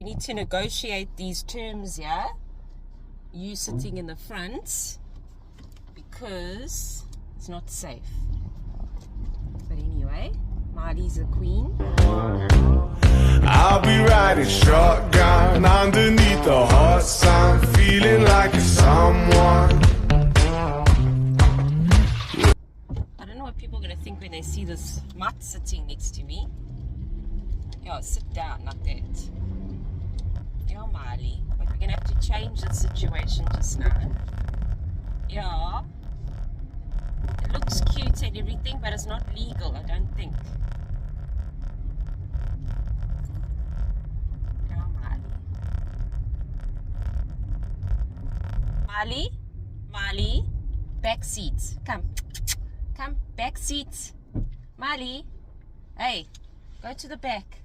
We need to negotiate these terms here. You sitting in the front because it's not safe. But anyway, Marley's a queen. I'll be riding shotgun underneath the hot sun, feeling like a someone. I don't know what people are going to think when they see this mutt sitting next to me. Yeah, sit down like that. Yeah, Marley. But we're going to have to change the situation just now. Yeah. It looks cute and everything, but it's not legal, I don't think. Yeah, Marley. Marley? Marley? Back seat. Come. Come, back seat. Marley. Hey, go to the back.